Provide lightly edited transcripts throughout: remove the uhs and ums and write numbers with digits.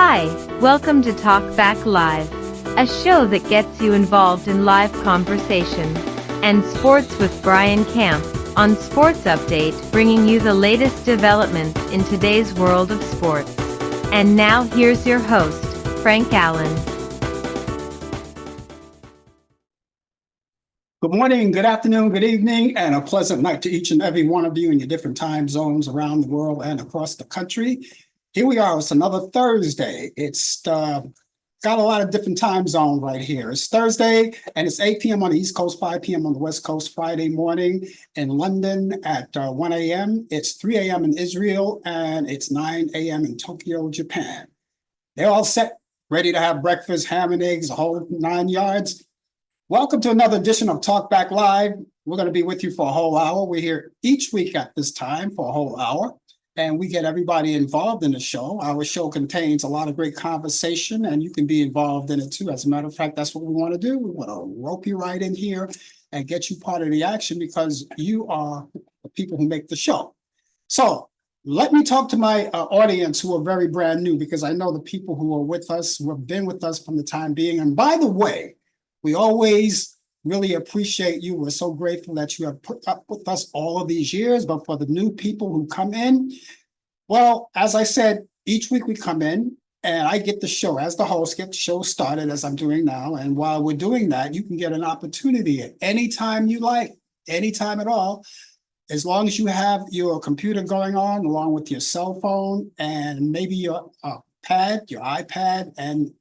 Hi, welcome to Talk Back Live, a show that gets you involved in live conversation and sports with Brian Camp on Sports Update, bringing you the latest developments in today's world of sports. And now here's your host, Frank Allan. Good morning, good afternoon, good evening, and a pleasant night to each and every one of you in your different time zones around the world and across the country. Here we are, it's another Thursday. It's got a lot of different time zones right here. It's Thursday, and it's 8 p.m. on the East Coast, 5 p.m. on the West Coast, Friday morning in London at 1 a.m. It's 3 a.m. in Israel, and it's 9 a.m. in Tokyo, Japan. They're all set, ready to have breakfast, ham and eggs, a whole 9 yards. Welcome to another edition of Talk Back Live. We're going to be with you for a whole hour. We're here each week at this time for a whole hour, and we get everybody involved in the show. Our show contains a lot of great conversation, and you can be involved in it too. As a matter of fact, that's what we want to do. We want to rope you right in here and get you part of the action because you are the people who make the show. So let me talk to my audience who are very brand new, because I know the people who are with us, who have been with us from the time being. And by the way, we always really appreciate you. We're so grateful that you have put up with us all of these years. But for the new people who come in, well, as I said, each week we come in and I get the show as the host, get the show started as I'm doing now. And while we're doing that, you can get an opportunity at any time you like, anytime at all, as long as you have your computer going on along with your cell phone and maybe your pad, your iPad, and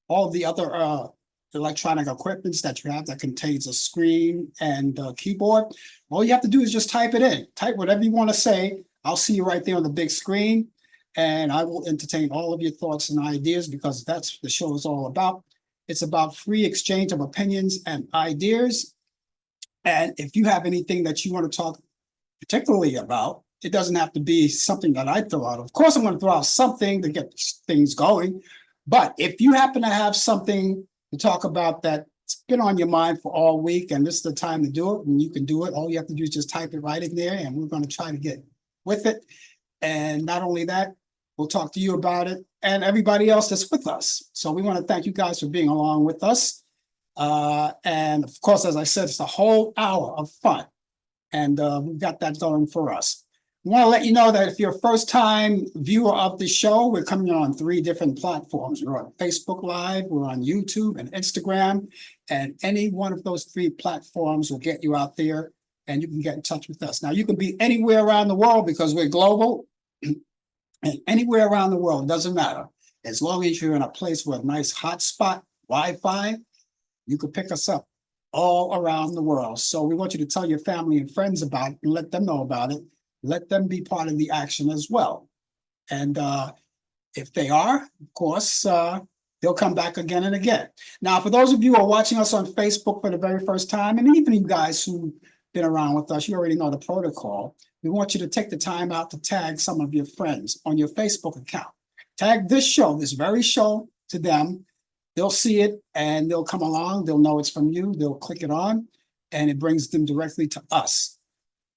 all the other electronic equipments that you have that contains a screen and a keyboard. All you have to do is just type it in. Type whatever you want to say. I'll see you right there on the big screen, and I will entertain all of your thoughts and ideas, because that's what the show is all about. It's about free exchange of opinions and ideas. And if you have anything that you want to talk particularly about, it doesn't have to be something that I throw out. Of course, I'm going to throw out something to get things going. But if you happen to have something to talk about that's been on your mind for all week, and this is the time to do it, and you can do it. All you have to do is just type it right in there, and we're going to try to get with it. And not only that, we'll talk to you about it and everybody else that's with us. So we want to thank you guys for being along with us. And of course, as I said, it's a whole hour of fun, and we've got that going for us. We want to let you know that if you're a first-time viewer of the show, we're coming on 3 different platforms. We're on Facebook Live, we're on YouTube and Instagram, and any one of those 3 platforms will get you out there, and you can get in touch with us. Now, you can be anywhere around the world because we're global, and anywhere around the world, doesn't matter. As long as you're in a place with a nice hotspot, Wi-Fi, you can pick us up all around the world. So we want you to tell your family and friends about it and let them know about it. Let them be part of the action as well. And if they are, of course, they'll come back again and again. Now, for those of you who are watching us on Facebook for the very first time, and even you guys who've been around with us, you already know the protocol. We want you to take the time out to tag some of your friends on your Facebook account. Tag this show, this very show, to them. They'll see it and they'll come along. They'll know it's from you. They'll click it on, and it brings them directly to us.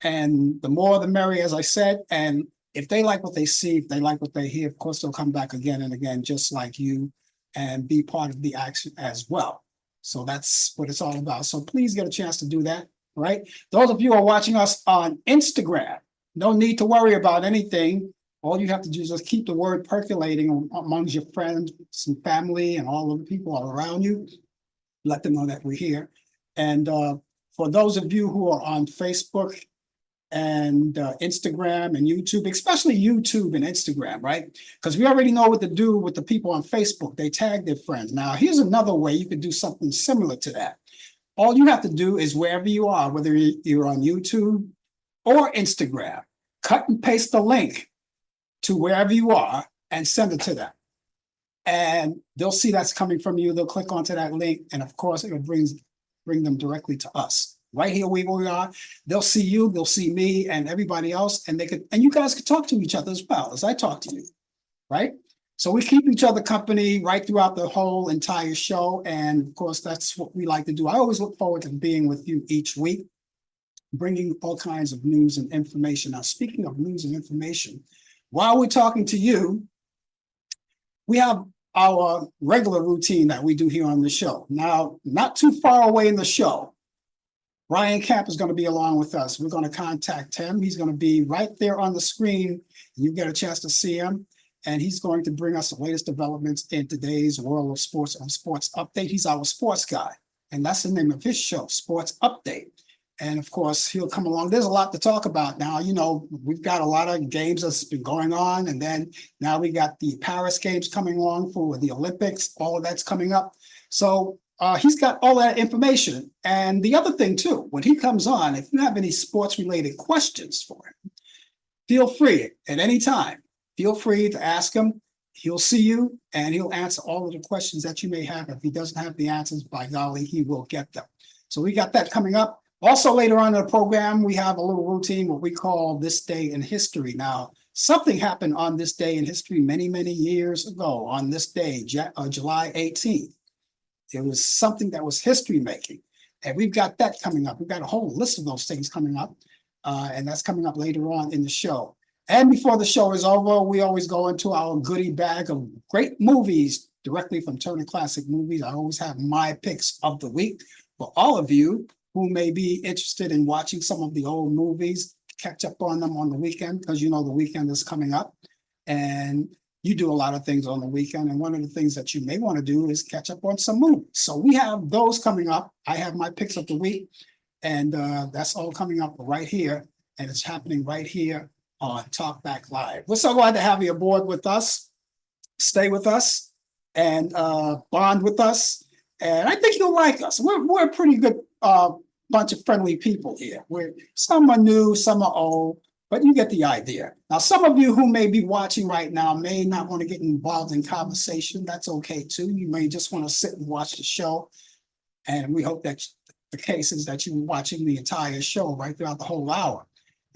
And the more the merrier, as I said. And if they like what they see, if they like what they hear, of course, they'll come back again and again, just like you, and be part of the action as well. So that's what it's all about. So please get a chance to do that, right? Those of you who are watching us on Instagram, no need to worry about anything. All you have to do is just keep the word percolating amongst your friends and family and all of the people all around you. Let them know that we're here. And for those of you who are on Facebook and Instagram and YouTube, especially YouTube and Instagram, right? Because we already know what to do with the people on Facebook. They tag their friends. Now, here's another way you could do something similar to that. All you have to do is, wherever you are, whether you're on YouTube or Instagram, cut and paste the link to wherever you are and send it to them. And they'll see that's coming from you. They'll click onto that link, and of course, it will bring them directly to us. Right here where we are, they'll see you, they'll see me and everybody else, and you guys could talk to each other as well as I talk to you, right? So we keep each other company right throughout the whole entire show, and of course, that's what we like to do. I always look forward to being with you each week, bringing all kinds of news and information. Now, speaking of news and information, while we're talking to you, we have our regular routine that we do here on the show. Now, not too far away in the show, Brian Camp is going to be along with us. We're going to contact him. He's going to be right there on the screen. You get a chance to see him. And he's going to bring us the latest developments in today's world of sports on Sports Update. He's our sports guy. And that's the name of his show, Sports Update. And of course, he'll come along. There's a lot to talk about now. You know, we've got a lot of games that's been going on. And then now we got the Paris Games coming along for the Olympics. All of that's coming up. So he's got all that information. And the other thing, too, when he comes on, if you have any sports related questions for him, feel free at any time. Feel free to ask him. He'll see you and he'll answer all of the questions that you may have. If he doesn't have the answers, by golly, he will get them. So we got that coming up. Also, later on in the program, we have a little routine, what we call This Day in History. Now, something happened on this day in history many, many years ago on this day, July 18th. It was something that was history making. And we've got that coming up. We've got a whole list of those things coming up. And that's coming up later on in the show. And before the show is over, we always go into our goodie bag of great movies directly from Turner Classic Movies. I always have my picks of the week for all of you who may be interested in watching some of the old movies, catch up on them on the weekend, because you know the weekend is coming up and you do a lot of things on the weekend. And one of the things that you may want to do is catch up on some movies. So we have those coming up. I have my picks of the week, and that's all coming up right here. And it's happening right here on Talk Back Live. We're so glad to have you aboard with us. Stay with us and bond with us. And I think you'll like us. We're a pretty good bunch of friendly people here. Some are new, some are old, but you get the idea. Now, some of you who may be watching right now may not want to get involved in conversation. That's okay too. You may just want to sit and watch the show. And we hope that the case is that you're watching the entire show right throughout the whole hour.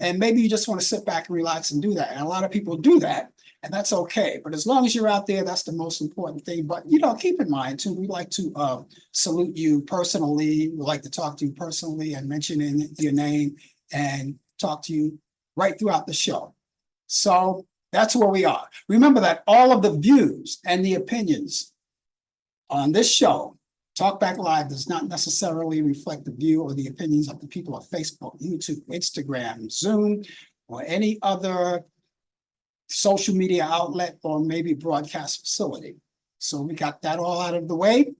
And maybe you just want to sit back and relax and do that. And a lot of people do that, and that's okay. But as long as you're out there, that's the most important thing. But, you know, keep in mind, too, we like to salute you personally. We like to talk to you personally and mention in your name and talk to you right throughout the show. So that's where we are. Remember that all of the views and the opinions on this show, Talk Back Live, does not necessarily reflect the view or the opinions of the people of Facebook, YouTube, Instagram, Zoom, or any other social media outlet or maybe broadcast facility. So we got that all out of the way,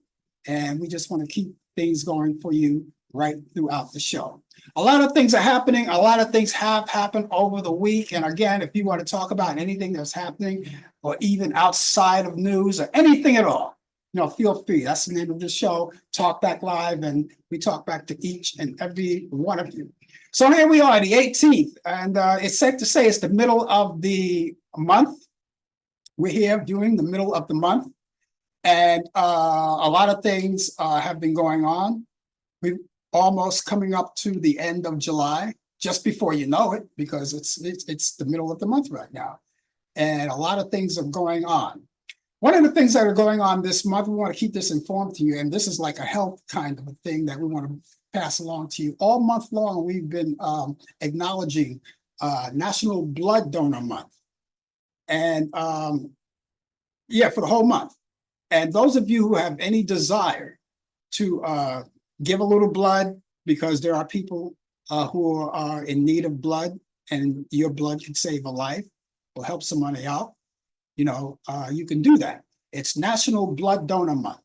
and we just want to keep things going for you right throughout the show. A lot of things are happening. A lot of things have happened over the week. And again, if you want to talk about anything that's happening or even outside of news or anything at all, you know, feel free. That's the name of the show, Talk Back Live, and we talk back to each and every one of you. So here we are, the 18th, and it's safe to say it's the middle of the month. We're here during the middle of the month, and a lot of things have been going on. We're almost coming up to the end of July, just before you know it, because it's the middle of the month right now, and a lot of things are going on. One of the things that are going on this month, we want to keep this informed to you, and this is like a health kind of a thing that we want to pass along to you. All month long, we've been acknowledging National Blood Donor Month. And yeah, for the whole month. And those of you who have any desire to give a little blood, because there are people who are in need of blood, and your blood can save a life or help somebody out, you know, you can do that. It's National Blood Donor Month.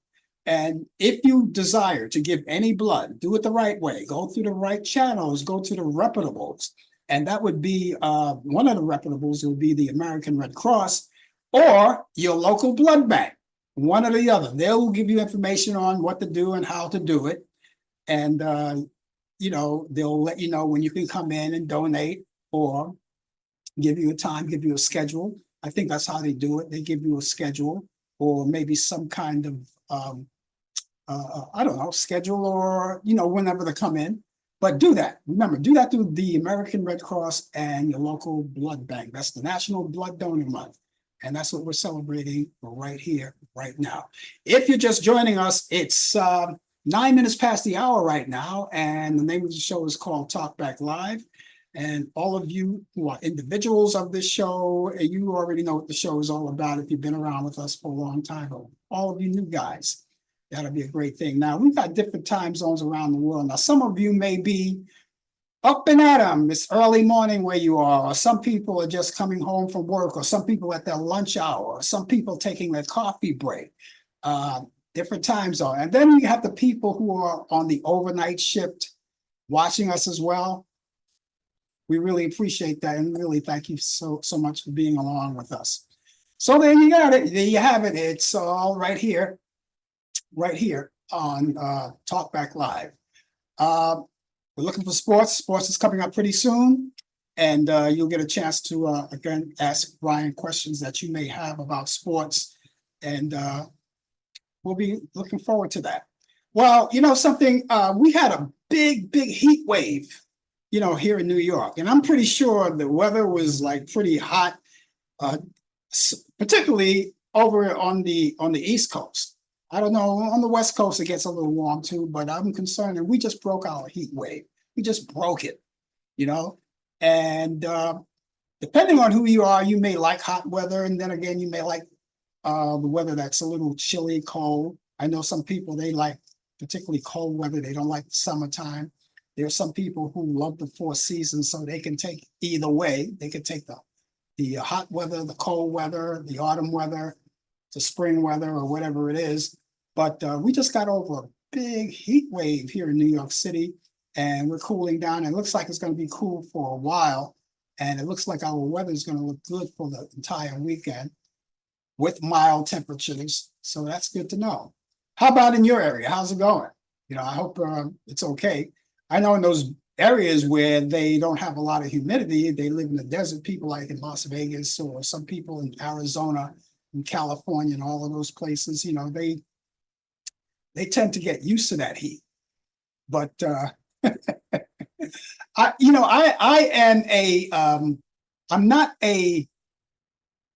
And if you desire to give any blood, do it the right way. Go through the right channels, go to the reputables. And that would be one of the reputables would be the American Red Cross or your local blood bank, one or the other. They'll give you information on what to do and how to do it. And, you know, they'll let you know when you can come in and donate or give you a time, give you a schedule. I think that's how they do it. They give you a schedule or maybe some kind of, I don't know, schedule or, you know, whenever they come in. But do that. Remember, do that through the American Red Cross and your local blood bank. That's the National Blood Donor Month. And that's what we're celebrating right here, right now. If you're just joining us, it's 9 minutes past the hour right now. And the name of the show is called Talk Back Live. And all of you who are individuals of this show, and you already know what the show is all about if you've been around with us for a long time, but all of you new guys, that'll be a great thing. Now, we've got different time zones around the world. Now, some of you may be up and at 'em. It's early morning where you are, or some people are just coming home from work, or some people at their lunch hour, or some people taking their coffee break. Different time zone. And then you have the people who are on the overnight shift watching us as well. We really appreciate that, and really thank you so much for being along with us. So there you got it. There you have it. It's all right here on Talkback Live. We're looking for sports. Sports is coming up pretty soon, and you'll get a chance to again ask Brian questions that you may have about sports, and we'll be looking forward to that. Well, you know something, we had a big heat wave, you know, here in New York, and I'm pretty sure the weather was like pretty hot, particularly over on the East Coast. I don't know, on the West Coast it gets a little warm too, but I'm concerned that we just broke our heat wave. We just broke it, you know, and depending on who you are, you may like hot weather, and then again, you may like the weather that's a little chilly, cold. I know some people, they like particularly cold weather. They don't like the summertime. There are some people who love the four seasons, so they can take either way. They can take the hot weather, the cold weather, the autumn weather, the spring weather, or whatever it is. But we just got over a big heat wave here in New York City, and we're cooling down. It looks like it's going to be cool for a while, and it looks like our weather is going to look good for the entire weekend with mild temperatures. So that's good to know. How about in your area? How's it going? You know, I hope it's okay. I know in those areas where they don't have a lot of humidity, they live in the desert, people like in Las Vegas, or some people in Arizona and California and all of those places, you know, they tend to get used to that heat. But I am I'm not a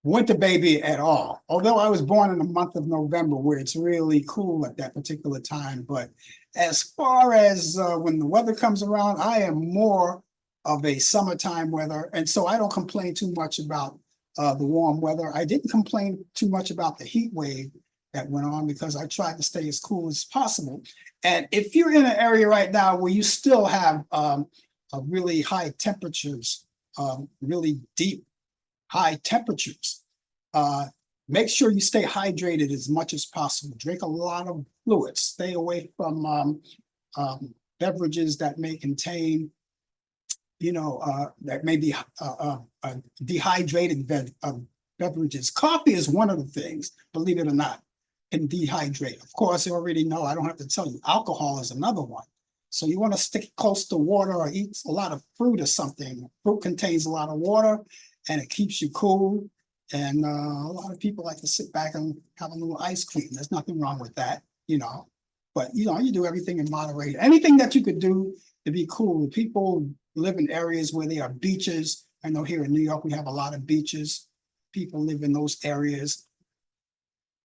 winter baby at all, although I was born in the month of November where it's really cool at that particular time. But as far as when the weather comes around, I am more of a summertime weather, and so I don't complain too much about the warm weather. I didn't complain too much about the heat wave that went on because I tried to stay as cool as possible. And if you're in an area right now where you still have really high temperatures, really deep high temperatures, make sure you stay hydrated as much as possible. Drink a lot of fluids. Stay away from beverages that may contain, you know, that may be dehydrated beverages. Coffee is one of the things, believe it or not, can dehydrate. Of course, you already know, I don't have to tell you, alcohol is another one. So you want to stick close to water or eat a lot of fruit or something. Fruit contains a lot of water, and it keeps you cool. And a lot of people like to sit back and have a little ice cream. There's nothing wrong with that, you know. But, you know, you do everything in moderation. Anything that you could do to be cool. People live in areas where there are beaches. I know here in New York, we have a lot of beaches. People live in those areas.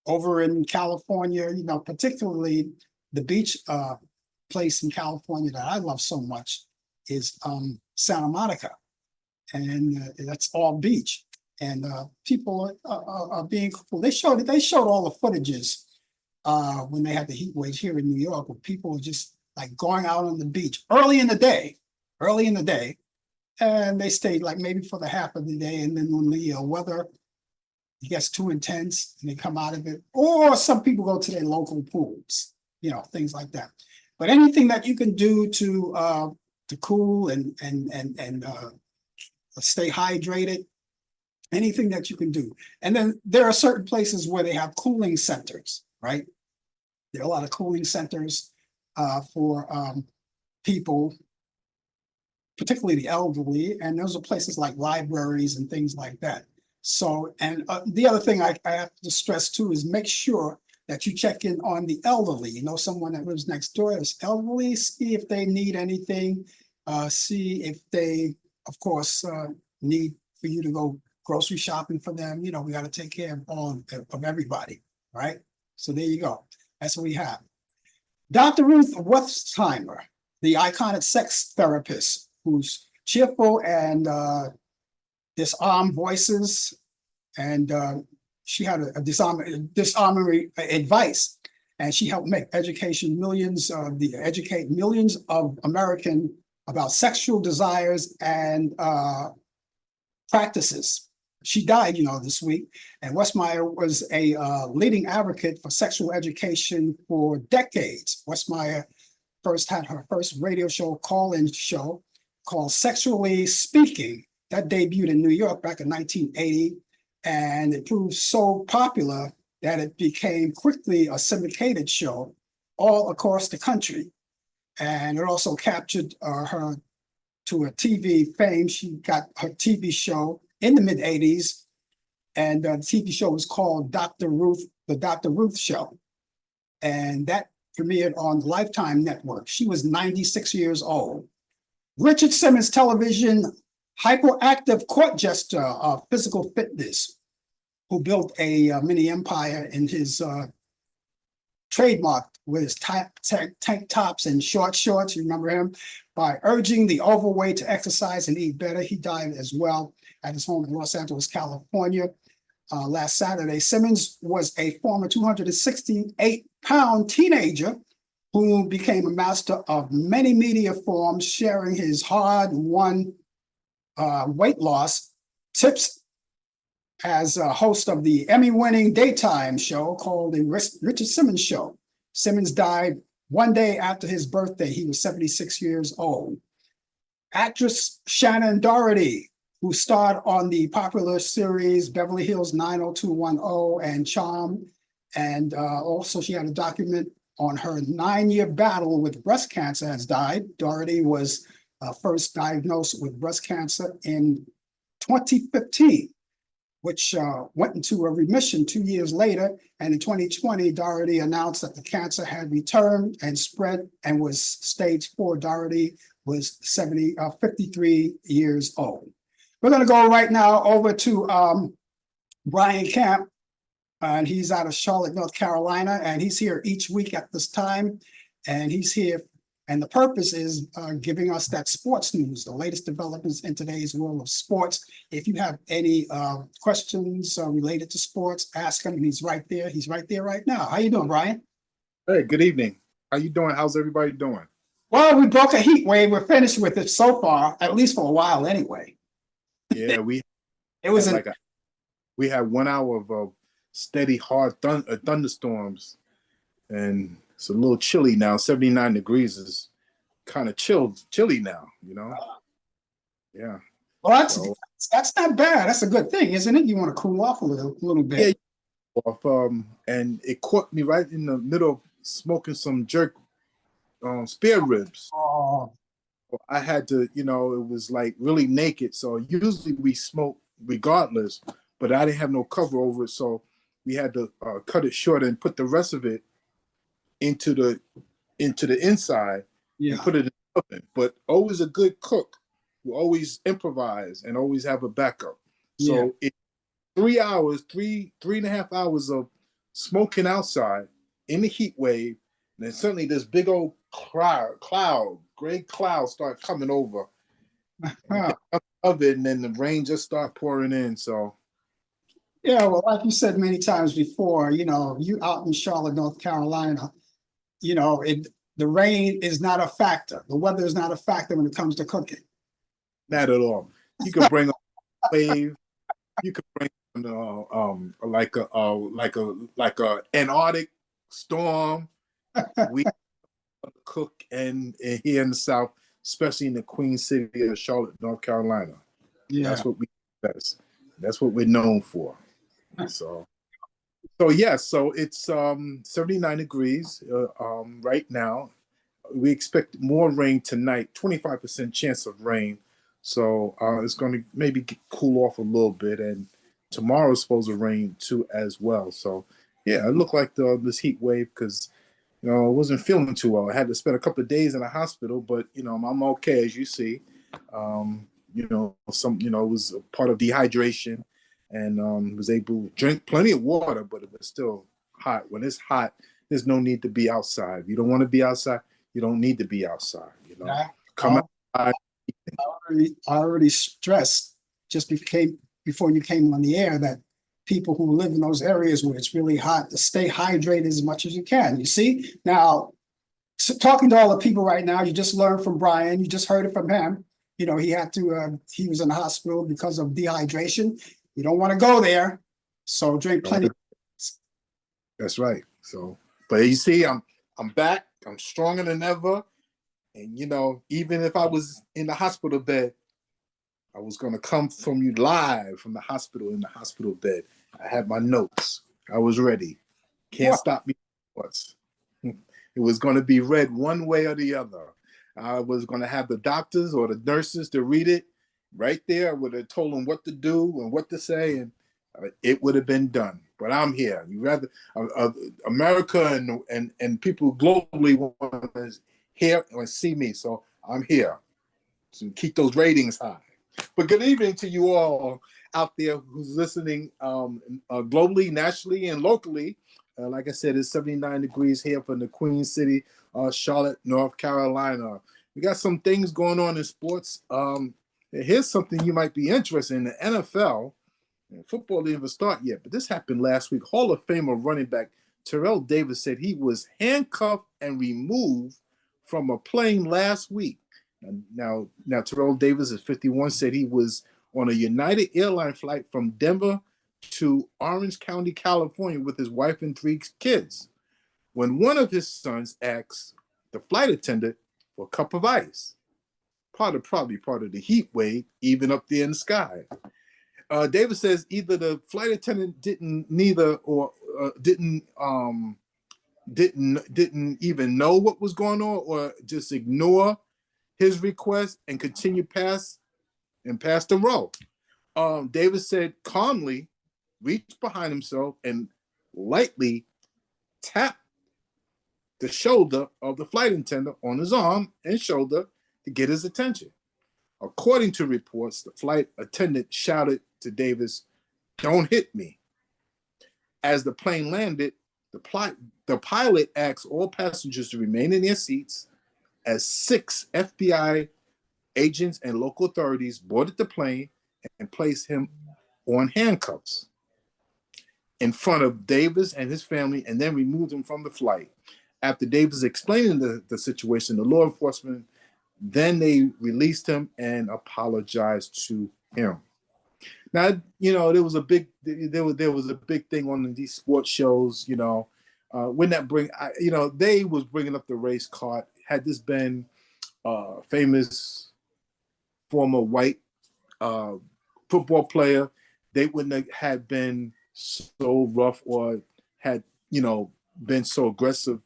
Over in California, you know, particularly the beach place in California that I love so much is Santa Monica. And that's all beach, and people are being cool. They showed all the footages when they had the heat waves here in New York, where people were just like going out on the beach early in the day, and they stayed like maybe for the half of the day, and then when the weather gets too intense and they come out of it, or some people go to their local pools, you know, things like that. But anything that you can do to cool and stay hydrated, anything that you can do. And then there are certain places where they have cooling centers, right? There are a lot of cooling centers for people, particularly the elderly, and those are places like libraries and things like that. So, and the other thing I have to stress too is make sure that you check in on the elderly. You know, someone that lives next door is elderly, see if they need anything, see if they, of course, need for you to go grocery shopping for them. You know, we got to take care of all of everybody, right? So there you go. That's what we have. Dr. Ruth Wertheimer, the iconic sex therapist who's cheerful and disarm voices. And she had a disarming advice, and she helped educate millions of Americans about sexual desires and practices. She died, this week, and Westmeyer was a leading advocate for sexual education for decades. Westmeyer had her first radio show, call-in show, called Sexually Speaking. That debuted in New York back in 1980, and it proved so popular that it became quickly a syndicated show all across the country. And it also captured her to a TV fame. She got her TV show in the mid-'80s, and the TV show was called The Dr. Ruth Show. And that premiered on the Lifetime Network. She was 96 years old. Richard Simmons Television, hyperactive court jester of physical fitness, who built a mini empire in his trademark with his tank tops and short shorts. You remember him? By urging the overweight to exercise and eat better. He died as well at his home in Los Angeles, California, last Saturday. Simmons was a former 268-pound teenager who became a master of many media forms, sharing his hard-won weight loss tips as a host of the Emmy-winning daytime show called The Richard Simmons Show. Simmons died one day after his birthday. He was 76 years old. Actress Shannon Doherty, who starred on the popular series Beverly Hills 90210 and Charm, and also she had a document on her 9-year battle with breast cancer, has died. Doherty was first diagnosed with breast cancer in 2015, which went into a remission 2 years later. And in 2020, Doherty announced that the cancer had returned and spread and was stage 4. Doherty was 53 years old. We're going to go right now over to Brian Camp, and he's out of Charlotte, North Carolina, and he's here each week at this time. And he's here, and the purpose is giving us that sports news, the latest developments in today's world of sports. If you have any questions related to sports, ask him. He's right there. He's right there right now. How you doing, Brian? Hey, good evening. How you doing? How's everybody doing? Well, we broke a heat wave. We're finished with it so far, at least for a while anyway. Yeah, we had 1 hour of steady, hard thunderstorms, and it's a little chilly now. 79 degrees is kind of chilly now, Yeah. Well, that's not bad. That's a good thing, isn't it? You want to cool off a little bit. Yeah. And it caught me right in the middle of smoking some jerk spare ribs. Oh. I had to, it was like really naked. So usually we smoke regardless, but I didn't have no cover over it. So we had to cut it short and put the rest of it into the inside and put it in the oven. But always a good cook will always improvise and always have a backup. So it's 3 hours, three and a half hours of smoking outside in the heat wave. And then suddenly this big old gray cloud start coming over of it, and then the rain just start pouring in. So yeah, well, like you said many times before, you out in Charlotte, North Carolina, the rain is not a factor. The weather is not a factor when it comes to cooking. Not at all. You can bring a wave. You can bring like a Antarctic storm. We cook and here in the South, especially in the Queen City of Charlotte, North Carolina. Yeah, that's what we're known for. So it's 79 degrees right now. We expect more rain tonight, 25% chance of rain. So it's going to maybe cool off a little bit, and tomorrow's supposed to rain too as well. So yeah, it looked like this heat wave because I wasn't feeling too well. I had to spend a couple of days in the hospital, but I'm okay, as you see. It was a part of dehydration, and was able to drink plenty of water, but it was still hot. When it's hot, there's no need to be outside. If you don't want to be outside, you don't need to be outside. Come outside, I already stressed just before you came on the air that people who live in those areas where it's really hot to stay hydrated as much as you can. You see now, talking to all the people right now, you just learned from Brian. You just heard it from him. You know, he had to. He was in the hospital because of dehydration. You don't want to go there, so drink plenty. That's right. So, but you see, I'm back. I'm stronger than ever. And you know, even if I was in the hospital bed, I was going to come from you live from the hospital in the hospital bed. I had my notes. I was ready. Can't stop me. It was going to be read one way or the other. I was going to have the doctors or the nurses to read it right there. I would have told them what to do and what to say, and it would have been done. But I'm here. You rather America and people globally want to hear and see me, so I'm here to keep those ratings high. But good evening to you all out there who's listening globally, nationally, and locally. Like I said, it's 79 degrees here from the Queen City, Charlotte, North Carolina. We got some things going on in sports. Here's something you might be interested in. The NFL, football didn't even start yet, but this happened last week. Hall of Famer running back Terrell Davis said he was handcuffed and removed from a plane last week. Now Terrell Davis is 51, said he was on a United Airlines flight from Denver to Orange County, California with his wife and 3 kids when one of his sons asked the flight attendant for a cup of ice. Probably part of the heat wave, even up there in the sky. Davis says either the flight attendant didn't even know what was going on, or just ignore his request and continue past the row. Davis said calmly, reached behind himself and lightly tapped the shoulder of the flight attendant on his arm and shoulder to get his attention. According to reports, the flight attendant shouted to Davis, "Don't hit me." As the plane landed, the pilot asked all passengers to remain in their seats as 6 FBI agents and local authorities boarded the plane and placed him on handcuffs in front of Davis and his family, and then removed him from the flight. After Davis explaining the situation, the law enforcement, then they released him and apologized to him. Now, you know, there was a big thing on these sports shows. You know, when that they was bringing up the race card. Had this been famous former white football player, they wouldn't have had been so rough or had, you know, been so aggressive.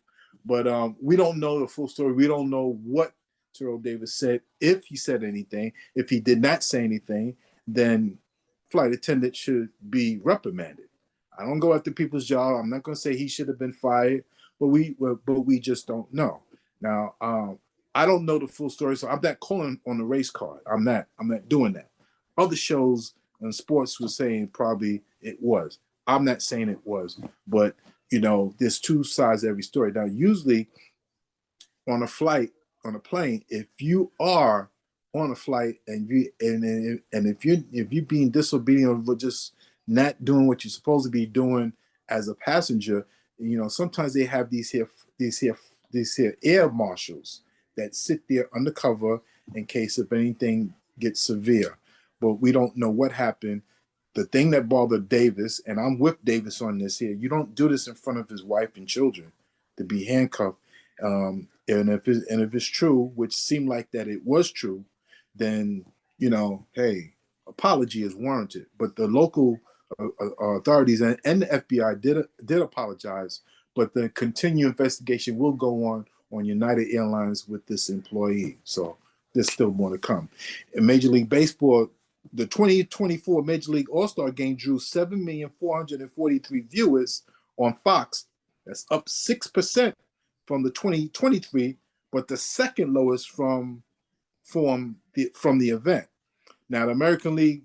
But we don't know the full story. We don't know what Terrell Davis said, if he said anything. If he did not say anything, then flight attendant should be reprimanded. I don't go after people's job. I'm not going to say he should have been fired, but we just don't know. Now, I don't know the full story, so I'm not calling on the race card. I'm not doing that. Other shows and sports were saying probably it was. I'm not saying it was, but you know, there's 2 sides to every story. Now, usually on a flight, on a plane, if you are on a flight and if you're being disobedient or just not doing what you're supposed to be doing as a passenger, you know, sometimes they have these here air marshals that sit there undercover in case if anything gets severe. But we don't know what happened. The thing that bothered Davis, and I'm with Davis on this here, you don't do this in front of his wife and children to be handcuffed. And if it's true, which seemed like that it was true, then, you know, hey, apology is warranted. But the local authorities and the FBI did apologize, but the continued investigation will go on United Airlines with this employee. So there's still more to come. In Major League Baseball, the 2024 Major League All-Star Game drew 7,443 viewers on Fox. That's up 6% from the 2023, but the second lowest from the event. Now, the American League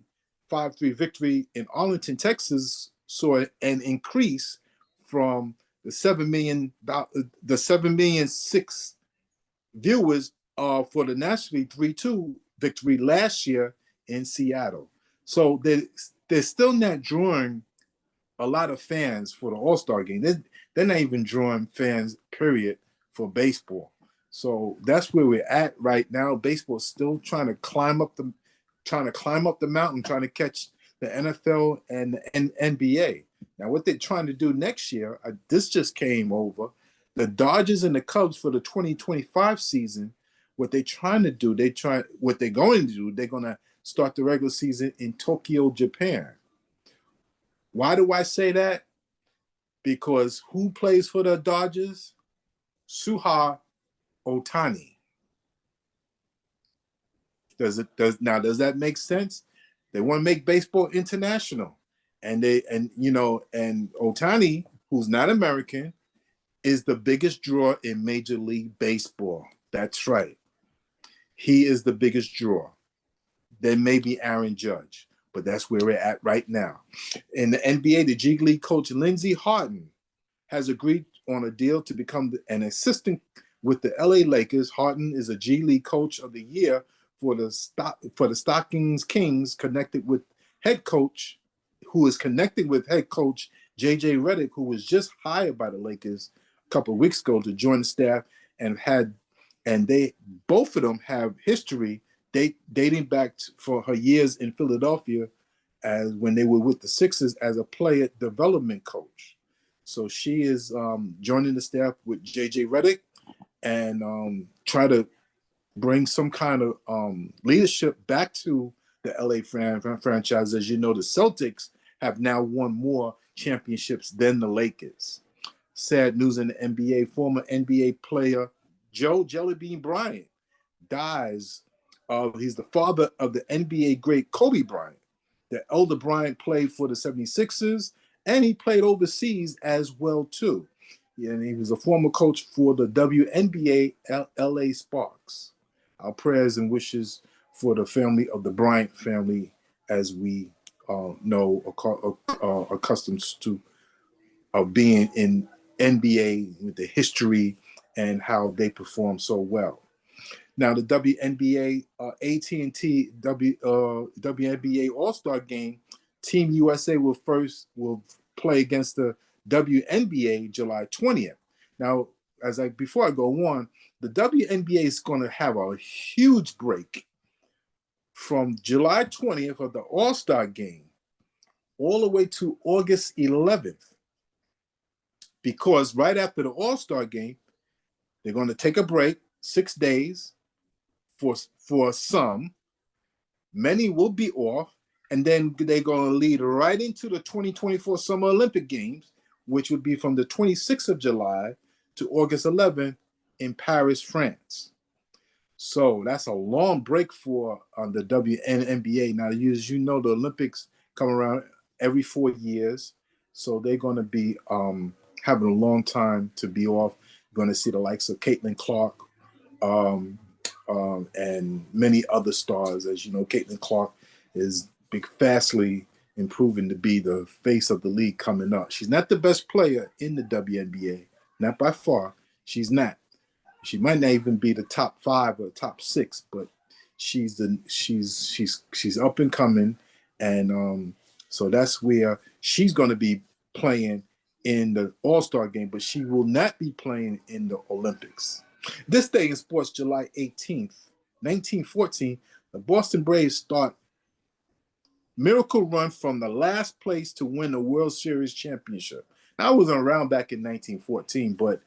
5-3 victory in Arlington, Texas, saw an increase from the 7 million 6 viewers for the National League 3-2 victory last year in Seattle. So they're still not drawing a lot of fans for the All-Star game. They're not even drawing fans, period, for baseball. So that's where we're at right now. Baseball is still trying to climb up the mountain, trying to catch the NFL and the NBA. Now, what they're trying to do next year, this just came over. The Dodgers and the Cubs for the 2025 season, what they're going to do, they're going to start the regular season in Tokyo, Japan. Why do I say that? Because who plays for the Dodgers? Suha Otani. Does that make sense? They want to make baseball international. And Otani, who's not American, is the biggest draw in Major League Baseball. That's right. He is the biggest draw. There may be Aaron Judge, but that's where we're at right now. In the NBA, the G League coach Lindsey Harden has agreed on a deal to become an assistant with the LA Lakers. Harden is a G League coach of the year for the Stockton Kings, connected with head coach JJ Redick, who was just hired by the Lakers a couple of weeks ago to join the staff, and they both of them have history dating back for her years in Philadelphia as when they were with the Sixers as a player development coach. So she is joining the staff with JJ Redick and try to bring some kind of leadership back to the LA franchise. As you know, the Celtics have now won more championships than the Lakers. Sad news in the NBA. Former NBA player Joe Jellybean Bryant dies. He's the father of the NBA great Kobe Bryant. The elder Bryant played for the 76ers, and he played overseas as well, too. And he was a former coach for the WNBA LA Sparks. Our prayers and wishes for the family of the Bryant family, as we know, accustomed to being in NBA with the history and how they perform so well. Now, the WNBA AT&T WNBA All-Star Game, Team USA will play against the WNBA July 20th. Now, before I go on, the WNBA is going to have a huge break from July 20th of the All-Star Game all the way to August 11th. Because right after the All-Star Game, they're going to take a break, 6 days for some. Many will be off, and then they're going to lead right into the 2024 Summer Olympic Games, which would be from the 26th of July to August 11th in Paris, France. So that's a long break for the WNBA. Now, as you know, the Olympics come around every 4 years, so they're going to be having a long time to be off. You're going to see the likes of Caitlin Clark and many other stars. As you know, Caitlin Clark is fastly improving to be the face of the league coming up. She's not the best player in the WNBA, not by far. She's not. She might not even be the top 5 or top 6, but she's up and coming, and so that's where she's going to be playing in the All-Star Game, but she will not be playing in the Olympics. This day in sports, July 18th, 1914, the Boston Braves start miracle run from the last place to win the World Series championship. Now, I wasn't around back in 1914, but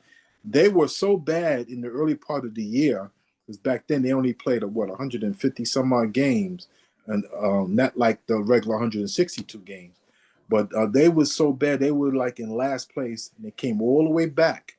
they were so bad in the early part of the year, because back then they only played 150 some odd games, and not like the regular 162 games. But they were so bad, they were like in last place, and they came all the way back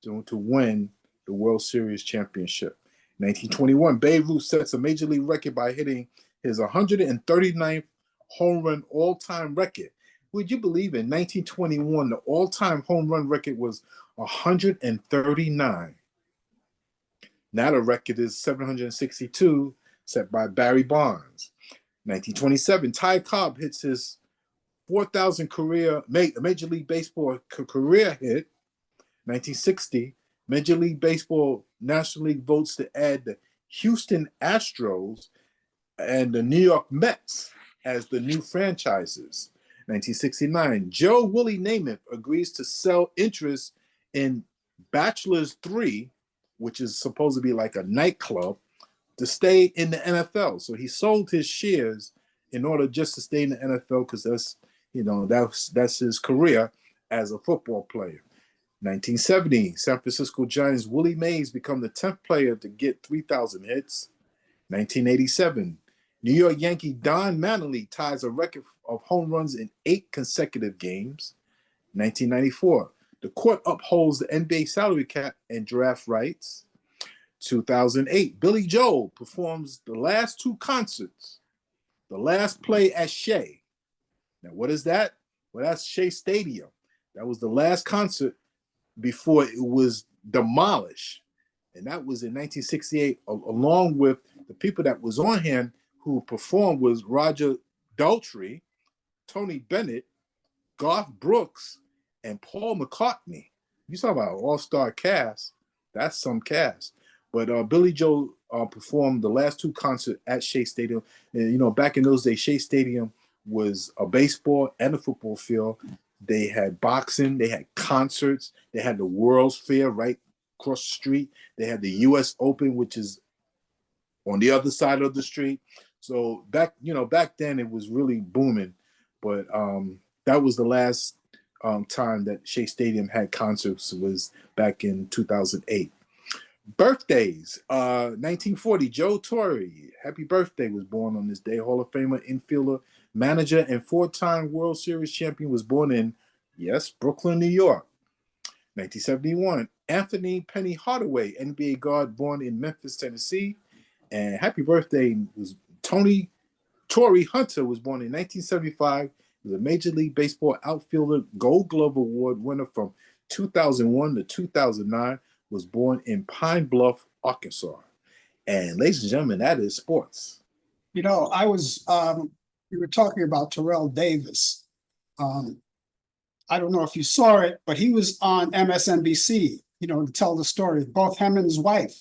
to win the World Series championship. 1921, Babe Ruth sets a major league record by hitting his 139th home run all-time record. Would you believe in 1921, the all-time home run record was 139. Now the record is 762, set by Barry Bonds. 1927, Ty Cobb hits his 4,000 Major League Baseball career hit. 1960, Major League Baseball National League votes to add the Houston Astros and the New York Mets as the new franchises. 1969, Joe Willie Namath agrees to sell interest in Bachelor's 3, which is supposed to be like a nightclub, to stay in the NFL. So he sold his shares in order just to stay in the NFL because that's his career as a football player. 1970, San Francisco Giants Willie Mays become the 10th player to get 3,000 hits. 1987, New York Yankee Don Mattingly ties a record of home runs in 8 consecutive games. 1994, the court upholds the NBA salary cap and draft rights. 2008, Billy Joel performs the last 2 concerts, the last play at Shea. Now, what is that? Well, that's Shea Stadium. That was the last concert before it was demolished. And that was in 1968, along with the people that was on hand who performed was Roger Daltrey, Tony Bennett, Garth Brooks, and Paul McCartney. You talk about an all-star cast. That's some cast. But Billy Joel performed the last 2 concerts at Shea Stadium. And, back in those days, Shea Stadium was a baseball and a football field. They had boxing. They had concerts. They had the World's Fair right across the street. They had the U.S. Open, which is on the other side of the street. So back then it was really booming. But that was the last time that Shea Stadium had concerts, was back in 2008. Birthdays. 1940, Joe Torre, happy birthday, was born on this day. Hall of Famer, infielder, manager, and 4-time World Series champion, was born in, yes, Brooklyn, New York. 1971, Anthony Penny Hardaway, NBA guard, born in Memphis, Tennessee. And happy birthday was Tony Torrey Hunter, was born in 1975. He was a Major League Baseball outfielder, Gold Glove Award winner from 2001 to 2009, was born in Pine Bluff, Arkansas. And ladies and gentlemen, that is sports. We were talking about Terrell Davis. I don't know if you saw it, but he was on MSNBC, to tell the story, both him and his wife.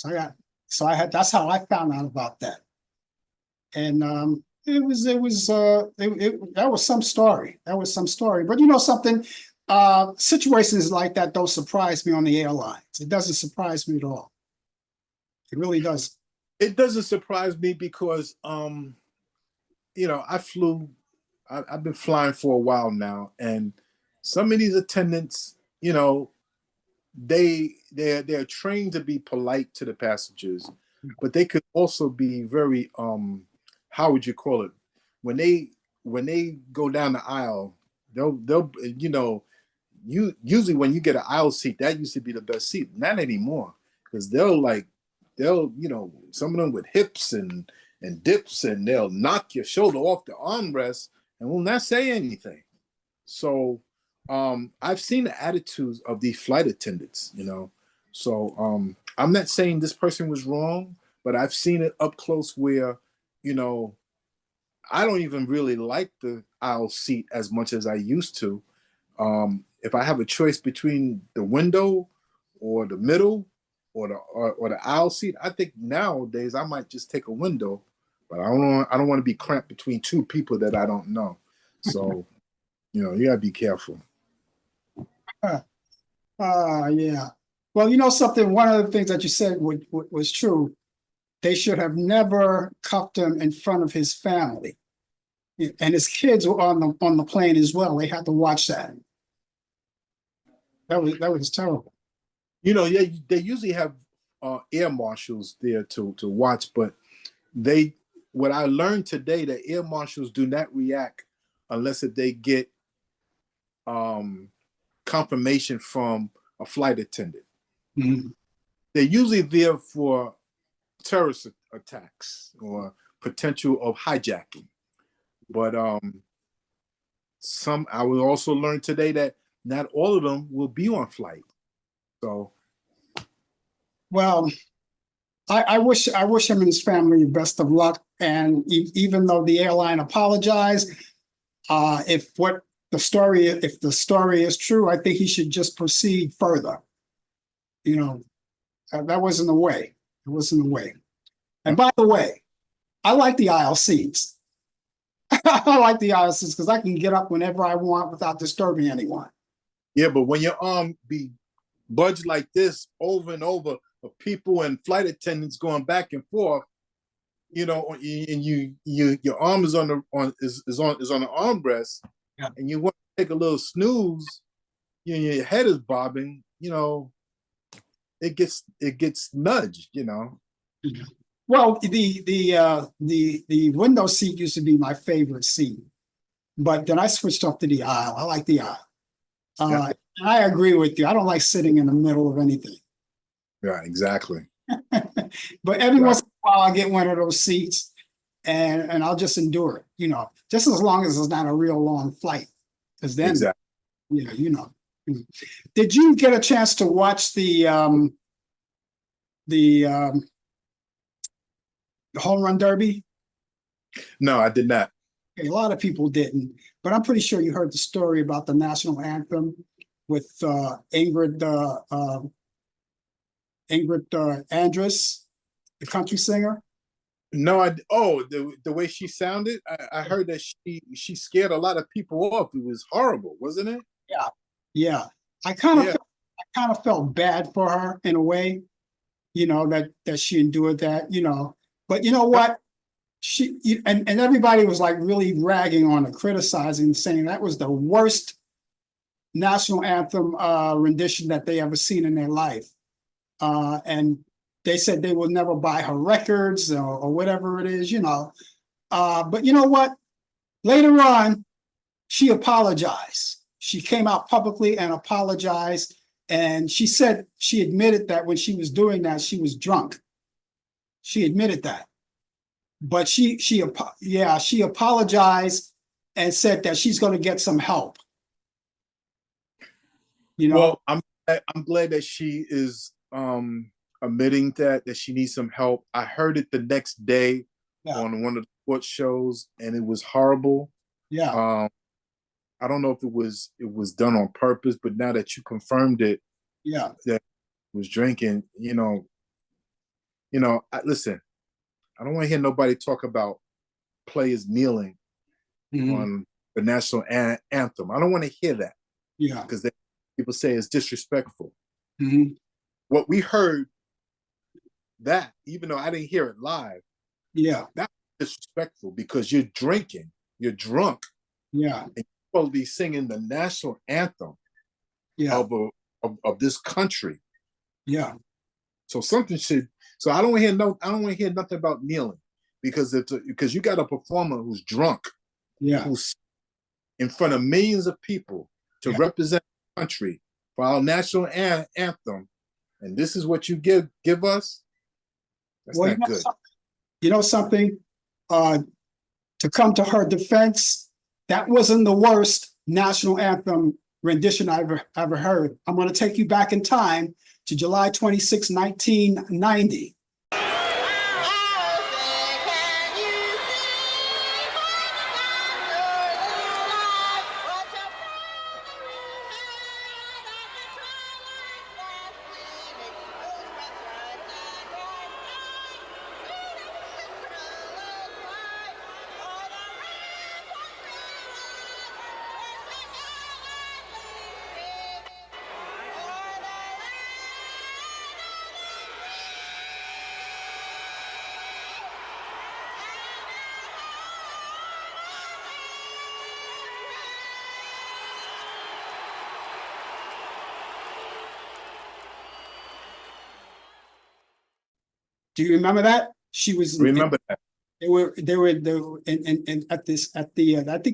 That's how I found out about that. And that was some story. That was some story. But something, situations like that don't surprise me on the airlines. It doesn't surprise me at all. It really doesn't. It doesn't surprise me because, I've been flying for a while now, and some of these attendants, they're trained to be polite to the passengers, but they could also be very, how would you call it? When they go down the aisle, they'll usually when you get an aisle seat, that used to be the best seat. Not anymore, because they'll some of them with hips and dips, and they'll knock your shoulder off the armrest and will not say anything. So I've seen the attitudes of these flight attendants, So I'm not saying this person was wrong, but I've seen it up close where, I don't even really like the aisle seat as much as I used to. If I have a choice between the window or the middle or the aisle seat, I think nowadays I might just take a window, but I don't want to be cramped between 2 people that I don't know. So, you gotta be careful. Yeah. Well, something, one of the things that you said was true. They should have never cuffed him in front of his family. And his kids were on the plane as well. They had to watch that. That was terrible. Yeah, they usually have air marshals there to watch, but what I learned today, that air marshals do not react unless if they get confirmation from a flight attendant. Mm-hmm. They're usually there for terrorist attacks or potential of hijacking. But I will also learn today that not all of them will be on flight. So, well, I wish him and his family the best of luck. And even though the airline apologized, if the story is true, I think he should just proceed further. That wasn't the way. It wasn't the way. And by the way, I like the aisle seats. I like the aisle seats because I can get up whenever I want without disturbing anyone. Yeah, but when your arm be budged like this over and over of people and flight attendants going back and forth, and your arm is on the armrest, Yeah. and you want to take a little snooze, your head is bobbing, it gets nudged. Well, the window seat used to be my favorite seat, but then I switched up to the aisle. I like the aisle. Yeah. And I agree with you. I don't like sitting in the middle of anything. Yeah, exactly. But every Right. once in a while, I get one of those seats, and I'll just endure it. Just as long as it's not a real long flight, because then, Exactly. Did you get a chance to watch the home run derby? No, I did not. Okay, a lot of people didn't, but I'm pretty sure you heard the story about the national anthem with Ingrid Andress, the country singer. No, the way she sounded, I heard that she scared a lot of people off. It was horrible, wasn't it? Yeah, yeah. I kind of felt bad for her in a way, that she endured that, But you know what? And everybody was like really ragging on her, criticizing, saying that was the worst national anthem rendition that they ever seen in their life. And they said they will never buy her records or whatever it is, But you know what? Later on, she apologized. She came out publicly and apologized. And she said she admitted that when she was doing that, she was drunk. She admitted that. But she apologized and said that she's going to get some help. Well, I'm glad that she is admitting that she needs some help. I heard it the next day on one of the sports shows, and it was horrible. Yeah. I don't know if it was done on purpose, but now that you confirmed it, Yeah, that was drinking. Listen, I don't want to hear nobody talk about players kneeling on the national anthem. I don't want to hear that. Yeah, because people say it's disrespectful. Mm-hmm. What we heard, that even though I didn't hear it live, that's disrespectful because you're drinking, you're drunk, and you're supposed to be singing the national anthem of this country. So something should. So I don't want to hear nothing about kneeling because because you got a performer who's drunk, who's in front of millions of people to represent the country for our national anthem, and this is what you give us. That's not good. You know something? To come to her defense, that wasn't the worst national anthem rendition I ever heard. I'm going to take you back in time to July 26, 1990. Do you remember that? She was. Remember that. They were I think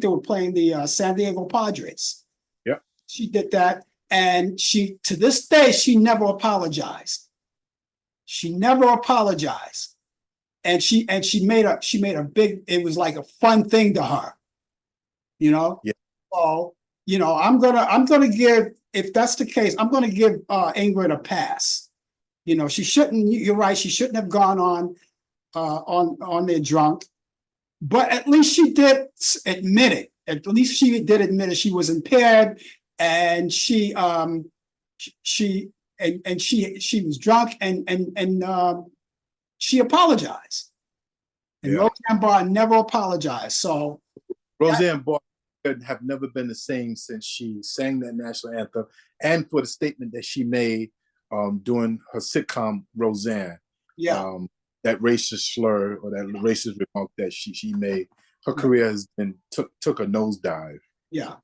they were playing the San Diego Padres. Yep. She did that, and to this day she never apologized. She never apologized, and she made a big. It was like a fun thing to her, Yeah. So I'm gonna give, if that's the case, I'm gonna give Ingrid a pass. She shouldn't. You're right. She shouldn't have gone on there drunk, but at least she did admit it. At least she did admit it. She was impaired, and she was drunk, and she apologized. And Yeah. Roseanne Barr never apologized. So Roseanne Barr have never been the same since she sang that national anthem, and for the statement that she made during her sitcom Roseanne. yeah, That racist slur or that racist remark that she made. Her career has been took a nosedive. yeah,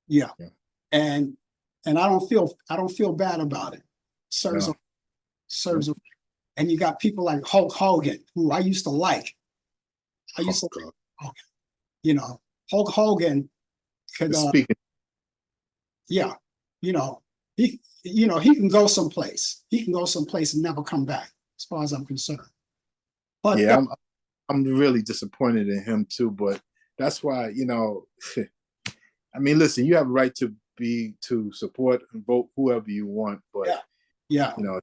yeah. Yeah. And I don't feel bad about it. Serves No. serves. And you got people like Hulk Hogan, who I used to like. I used to, God. like, you know, Hulk Hogan could, Speaking, yeah, you know, he can go someplace. He can go someplace and never come back, as far as I'm concerned. But yeah, I'm really disappointed in him too. But that's why, I mean, listen, you have a right to support and vote whoever you want, but yeah, yeah.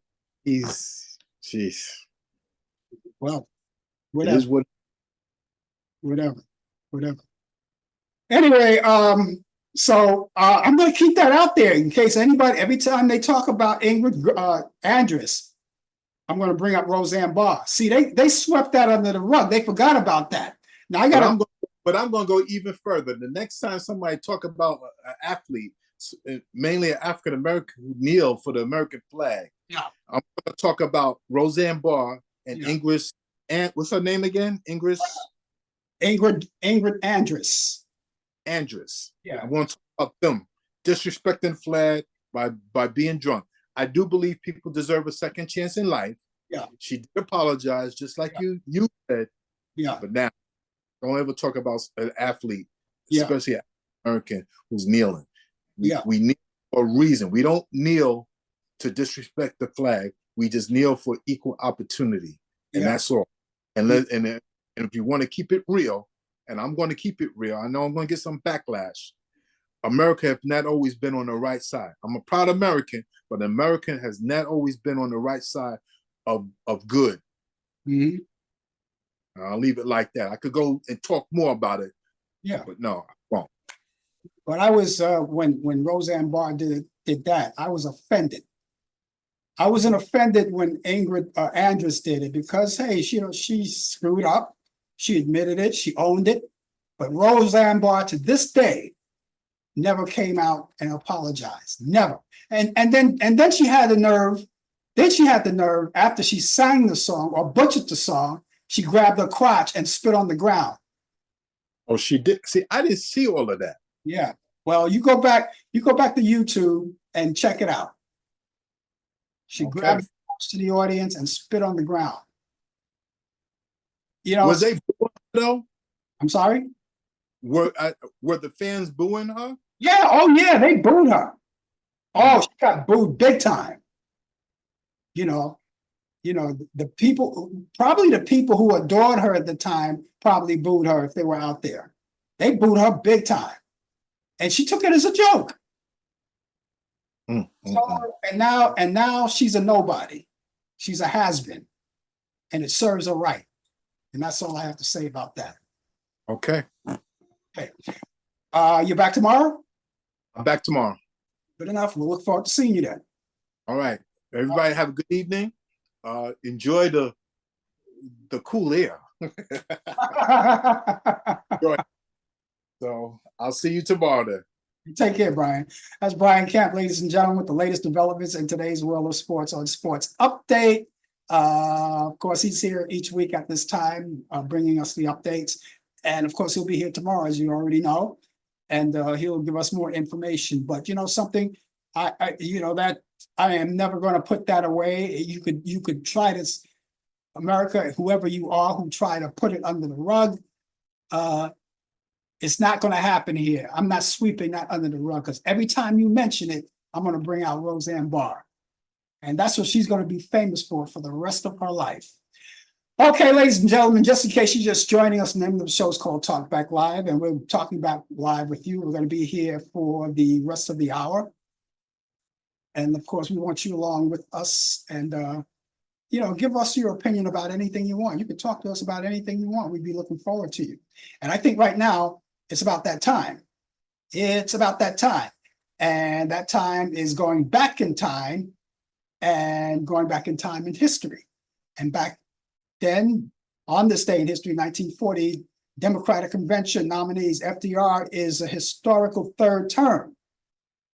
jeez, Well, it whatever, is what. whatever, whatever. Anyway, so I'm going to keep that out there in case anybody, every time they talk about Ingrid Andress, I'm going to bring up Roseanne Barr. See, they swept that under the rug. They forgot about that. Now I got to. But I'm going to go even further. The next time somebody talk about an athlete, mainly an African American who kneel for the American flag, Yeah. I'm going to talk about Roseanne Barr and Yeah. Ingrid. And what's her name again? Ingrid Andress. Andress. Yeah. I'm going to talk about them disrespecting the flag by being drunk. I do believe people deserve a second chance in life. Yeah. She did apologize, just like you said. Yeah. But now, don't ever talk about an athlete, Yeah. especially an American who's kneeling. We kneel for a reason. We don't kneel to disrespect the flag. We just kneel for equal opportunity, and that's all. And if you want to keep it real, and I'm going to keep it real, I know I'm going to get some backlash. America has not always been on the right side. I'm a proud American, but America has not always been on the right side of good. Mm-hmm. I'll leave it like that. I could go and talk more about it. Yeah. But no, I won't. But I was when Roseanne Barr did that, I was offended. I wasn't offended when Ingrid Andress did it because hey, she screwed up. She admitted it. She owned it. But Roseanne Barr to this day never came out and apologized. Never. And then she had the nerve. Then she had the nerve after she sang the song or butchered the song. She grabbed her crotch and spit on the ground. Oh, she did. See, I didn't see all of that. Yeah. Well, you go back to YouTube and check it out. She grabbed her crotch to the audience and spit on the ground. Was they booing her though? I'm sorry? Were the fans booing her? Yeah. Oh, yeah. They booed her. Oh, she got booed big time. The people, probably the people who adored her at the time, probably booed her if they were out there. They booed her big time, and she took it as a joke. So, and now she's a nobody. She's a has-been, and it serves her right. And that's all I have to say about that. Okay. Okay. You're back tomorrow? I'm back tomorrow. Good enough. We'll look forward to seeing you then. All right. Everybody have a good evening. Enjoy the cool air. So I'll see you tomorrow then. Take care, Brian. That's Brian Kemp, ladies and gentlemen, with the latest developments in today's world of sports on Sports Update. Of course, he's here each week at this time, bringing us the updates. And of course, he'll be here tomorrow, as you already know, and he'll give us more information. But something, that I am never going to put that away. You could try this, America, whoever you are, who try to put it under the rug. It's not going to happen here. I'm not sweeping that under the rug because every time you mention it, I'm going to bring out Roseanne Barr. And that's what she's going to be famous for the rest of her life. Okay, ladies and gentlemen, just in case you're just joining us, the name of the show is called Talk Back Live, and we're talking back live with you. We're going to be here for the rest of the hour. And of course, we want you along with us and, give us your opinion about anything you want. You can talk to us about anything you want. We'd be looking forward to you. And I think right now, it's about that time. It's about that time. And that time is going back in time and going back in time in history. And back then, On this day in history, 1940, Democratic Convention nominees FDR is a historical third term.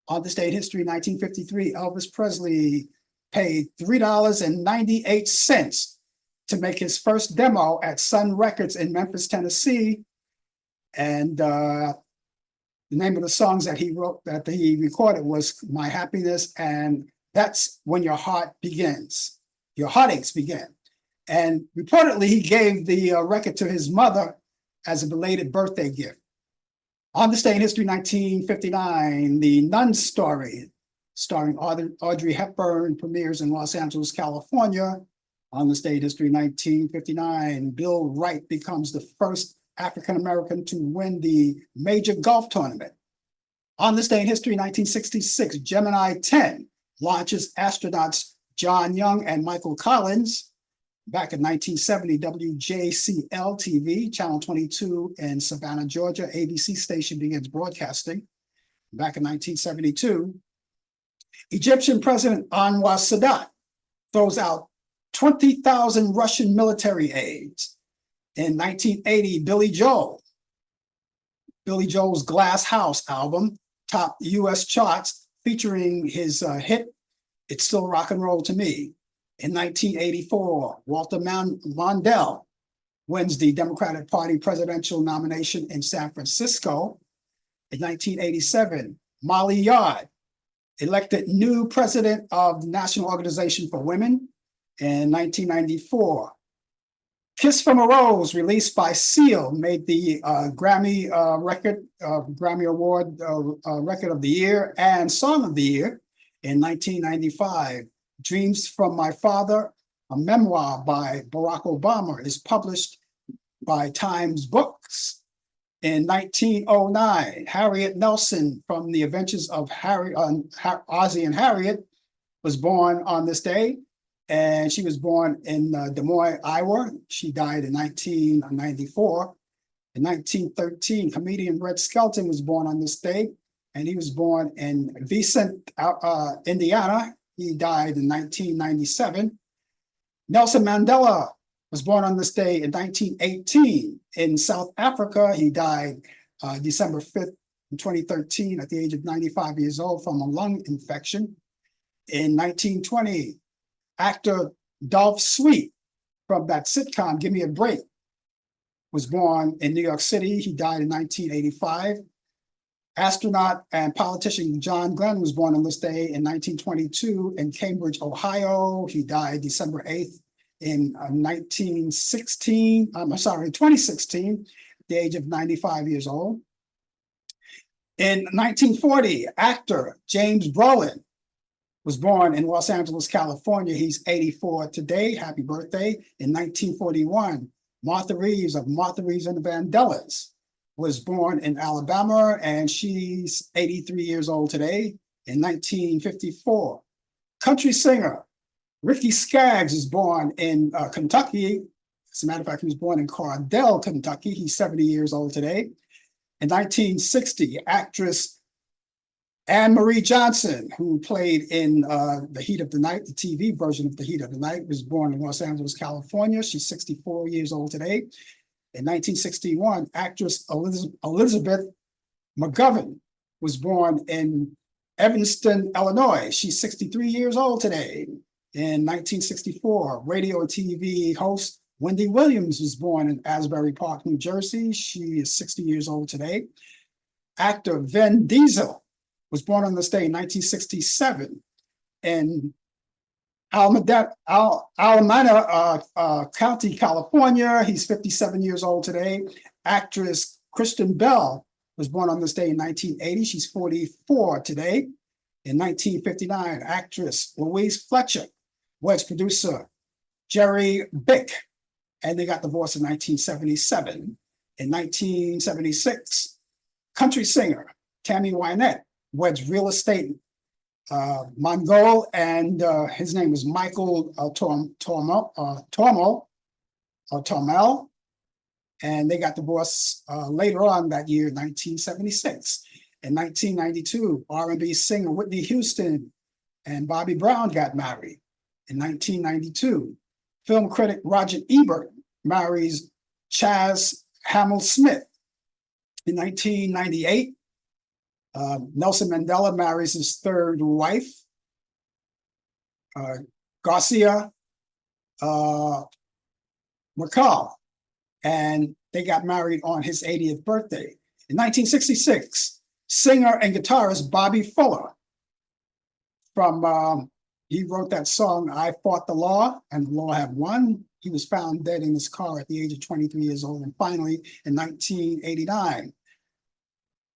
On this day in history, 1953, Elvis Presley paid $3.98 to make his first demo at Sun Records in Memphis, Tennessee. And the name of the songs that he wrote, that he recorded, was My Happiness and That's When Your Heart Begins. Your Heartaches Begin. And reportedly, he gave the record to his mother as a belated birthday gift. On this day in history, 1959, The Nun Story, starring Audrey Hepburn, premieres in Los Angeles, California. On this day in history, 1959, Bill Wright becomes the first African-American to win the major golf tournament. On this day in history, 1966, Gemini 10 launches astronauts John Young and Michael Collins. Back in 1970, WJCL-TV, Channel 22 in Savannah, Georgia, ABC station begins broadcasting. Back in 1972, Egyptian President Anwar Sadat throws out 20,000 Russian military aides. In 1980, Billy Joel's Glass House album topped US charts, featuring his hit, It's Still Rock and Roll to Me. In 1984, Walter Mondale wins the Democratic Party presidential nomination in San Francisco. In 1987, Molly Yard elected new president of the National Organization for Women. In 1994, Kiss from a Rose, released by Seal, made the Grammy Award Record of the Year and Song of the Year. In 1995, Dreams from My Father, a memoir by Barack Obama, is published by Times Books. In 1909, Harriet Nelson from The Adventures of Ozzie and Harriet was born on this day. And she was born in Des Moines, Iowa. She died in 1994. In 1913, comedian Red Skelton was born on this day, and he was born in Vicent, Indiana. He died in 1997. Nelson Mandela was born on this day in 1918 in South Africa. He died December 5th, 2013, at the age of 95 years old from a lung infection. In 1920, actor Dolph Sweet from that sitcom, Give Me a Break, was born in New York City. He died in 1985. Astronaut and politician John Glenn was born on this day in 1922 in Cambridge, Ohio. He died December 8th in 2016, at the age of 95 years old. In 1940, actor James Brolin was born in Los Angeles, California. He's 84 today. Happy birthday. In 1941, Martha Reeves of Martha Reeves and the Vandellas was born in Alabama, and she's 83 years old today. In 1954, country singer Ricky Skaggs is born in Kentucky. As a matter of fact, he was born in Cardell, Kentucky. He's 70 years old today. In 1960, actress Anne Marie Johnson, who played in The Heat of the Night, the TV version of The Heat of the Night, was born in Los Angeles, California. She's 64 years old today. In 1961, actress Elizabeth McGovern was born in Evanston, Illinois. She's 63 years old today. In 1964, radio and TV host Wendy Williams was born in Asbury Park, New Jersey. She is 60 years old today. Actor Vin Diesel was born on this day in 1967 in Alameda County, California. He's 57 years old today. Actress Kristen Bell was born on this day in 1980. She's 44 today. In 1959, actress Louise Fletcher was producer Jerry Bick, and they got divorced in 1977. In 1976, country singer Tammy Wynette weds real estate Mongol, and his name was Michael Tormel, and they got divorced later on that year, 1976. In 1992, R&B singer Whitney Houston and Bobby Brown got married. In 1992, film critic Roger Ebert marries Chaz Hamill Smith. In 1998, Nelson Mandela marries his third wife, Garcia McCall, and they got married on his 80th birthday. In 1966, singer and guitarist Bobby Fuller he wrote that song, I Fought the Law and the Law Have Won. He was found dead in his car at the age of 23 years old. And finally, in 1989,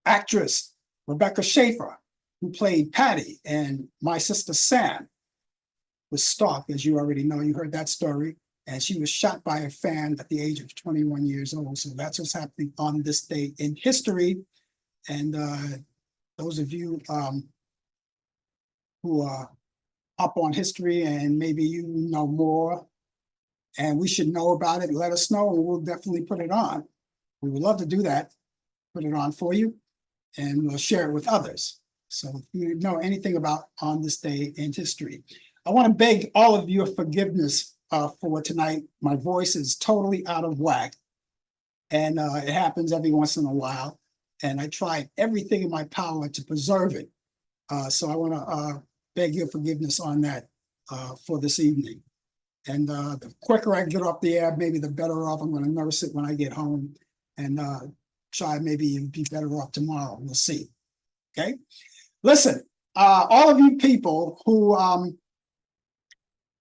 actress Rebecca Schaefer, who played Patty and My Sister Sam, was stalked, as you already know. You heard that story. And she was shot by a fan at the age of 21 years old. So that's what's happening on this day in history. And those of you who are up on history and maybe you know more and we should know about it, let us know and we'll definitely put it on. We would love to do that, put it on for you, and we'll share it with others. So if you know anything about on this day in history. I want to beg all of your forgiveness for tonight. My voice is totally out of whack, and it happens every once in a while, and I tried everything in my power to preserve it. So I want to beg your forgiveness on that for this evening. And the quicker I get off the air, maybe the better off. I'm going to nurse it when I get home and try maybe be better off tomorrow. We'll see. Okay. Listen, all of you people who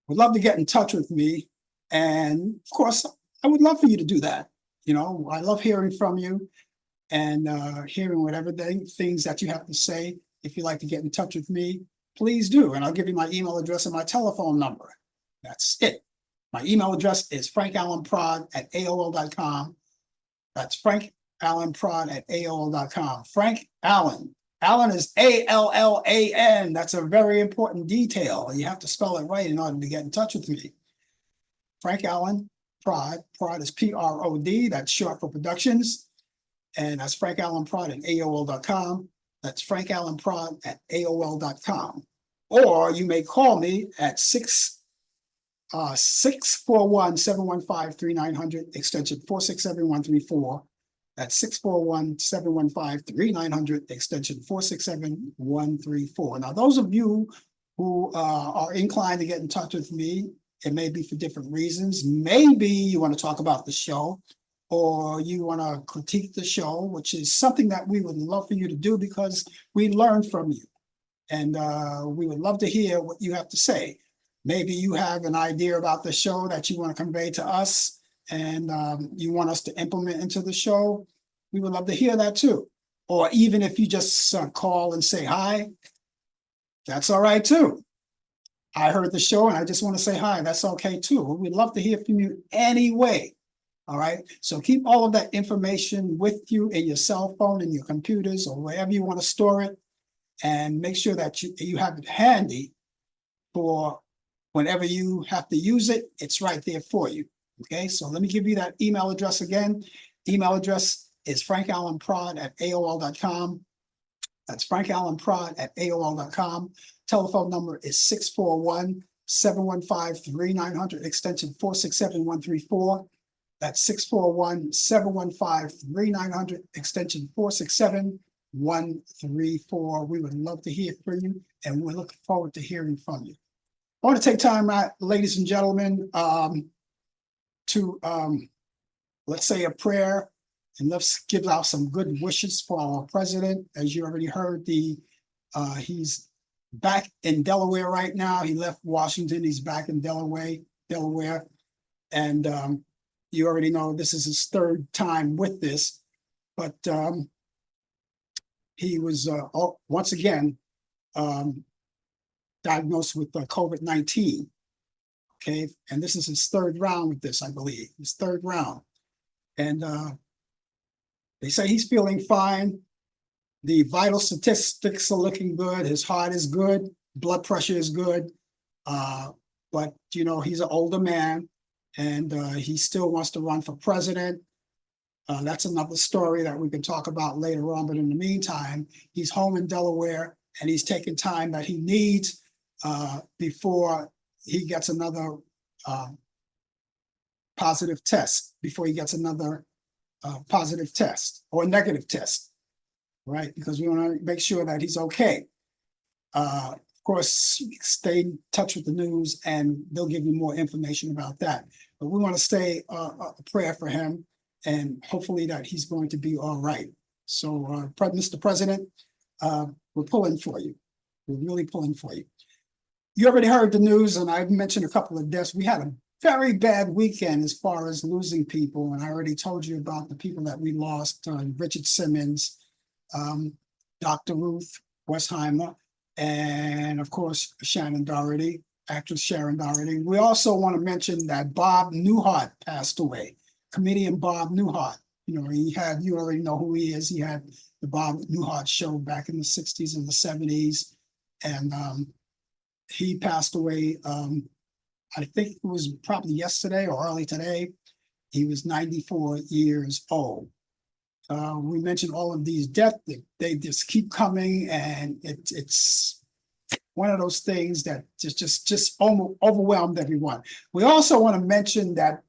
would love to get in touch with me. And of course, I would love for you to do that. You know, I love hearing from you and hearing whatever things that you have to say. If you'd like to get in touch with me, please do. And I'll give you my email address and my telephone number. That's it. My email address is frankallenprod@aol.com. That's frankallenprod@aol.com. Frank Allan. Allan is A-L-L-A-N. That's a very important detail. You have to spell it right in order to get in touch with me. Frank Allan Prod. Prod is P-R-O-D. That's short for Productions. And that's frankallenprod@aol.com. That's frankallenprod@aol.com. Or you may call me at 641-715-3900, extension 467-134. That's 641-715-3900, extension 467-134. Now, those of you who are inclined to get in touch with me, it may be for different reasons. Maybe you want to talk about the show, or you want to critique the show, which is something that we would love for you to do because we learn from you. And we would love to hear what you have to say. Maybe you have an idea about the show that you want to convey to us and you want us to implement into the show. We would love to hear that too. Or even if you just call and say hi, that's all right too. I heard the show and I just want to say hi. That's okay too. We'd love to hear from you anyway. All right. So keep all of that information with you in your cell phone, in your computers, or wherever you want to store it. And make sure that you have it handy for whenever you have to use it, it's right there for you. Okay. So let me give you that email address again. Email address is frankallenprod@aol.com. That's frankallenprod@aol.com. Telephone number is 641-715-3900, extension 467-134. That's 641-715-3900, extension 467-134. We would love to hear from you, and we're looking forward to hearing from you. I want to take time, ladies and gentlemen, to let's say a prayer, and let's give out some good wishes for our president. As you already heard, he's back in Delaware right now. He left Washington. He's back in Delaware, and you already know this is his third time with this, but he was once again diagnosed with COVID-19. Okay, and this is his third round with this, I believe, his third round. And they say he's feeling fine. The vital statistics are looking good. His heart is good. Blood pressure is good. But, you know, he's an older man and he still wants to run for president. That's another story that we can talk about later on. But in the meantime, he's home in Delaware and he's taking time that he needs before he gets another positive test before he gets another positive test or negative test, right? Because we want to make sure that he's okay. Of course, stay in touch with the news and they'll give you more information about that. But we want to stay a prayer for him and hopefully that he's going to be all right. So, Mr. President, we're pulling for you. We're really pulling for you. You already heard the news, and I've mentioned a couple of deaths. We had a very bad weekend as far as losing people, and I already told you about the people that we lost, Richard Simmons, Dr. Ruth Westheimer, and of course, Shannon Doherty, actress Sharon Doherty. We also want to mention that Bob Newhart passed away, comedian Bob Newhart. You know, you already know who he is. He had the Bob Newhart show back in the 60s and the 70s. And he passed away, I think it was probably yesterday or early today. He was 94 years old. We mentioned all of these deaths. They just keep coming, and it's one of those things that just overwhelmed everyone. We also want to mention that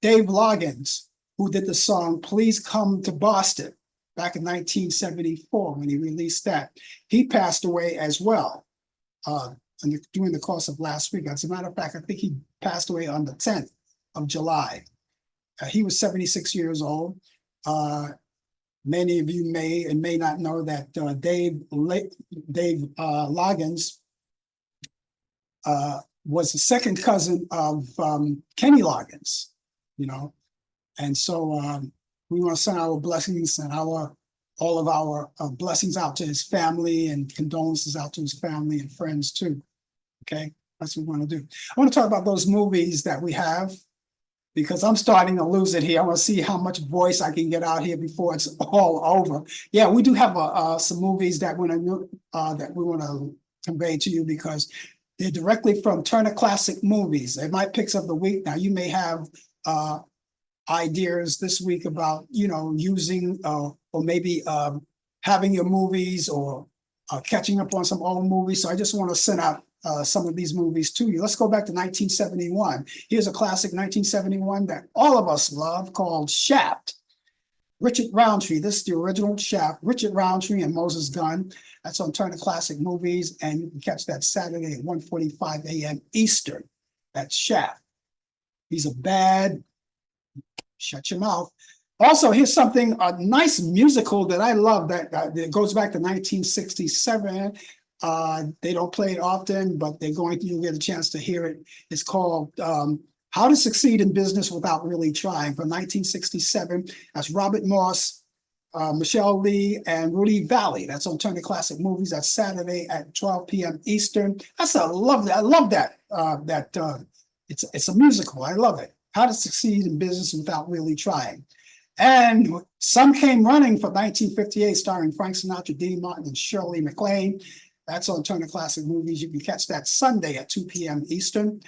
Dave Loggins, who did the song Please Come to Boston back in 1974 when he released that, he passed away as well during the course of last week. As a matter of fact, I think he passed away on the 10th of July. He was 76 years old. Many of you may and may not know that Dave Loggins was the second cousin of Kenny Loggins, you know. And so we want to send our blessings and all of our blessings out to his family and condolences out to his family and friends too. Okay, that's what we want to do. I want to talk about those movies that we have because I'm starting to lose it here. I want to see how much voice I can get out here before it's all over. Yeah, we do have some movies that we want to convey to you because they're directly from Turner Classic Movies. They're my picks of the week. Now you may have ideas this week about, you know, using or maybe having your movies or catching up on some old movies. So I just want to send out some of these movies to you. Let's go back to 1971. Here's a classic 1971 that all of us love called Shaft. Richard Roundtree, this is the original Shaft. Richard Roundtree and Moses Gunn. That's on Turner Classic Movies, and you can catch that Saturday at 1:45 a.m. Eastern. That's Shaft. He's a bad, shut your mouth. Also, here's something, a nice musical that I love that goes back to 1967. They don't play it often, but you'll get a chance to hear it. It's called How to Succeed in Business Without Really Trying from 1967. That's Robert Morse, Michelle Lee, and Rudy Valley. That's on Turner Classic Movies. That's Saturday at 12 p.m. Eastern. I love that. It's a musical. I love it. How to Succeed in Business Without Really Trying. And Some Came Running from 1958, starring Frank Sinatra, Dean Martin, and Shirley MacLaine. That's on Turner Classic Movies. You can catch that Sunday at 2 p.m. Eastern.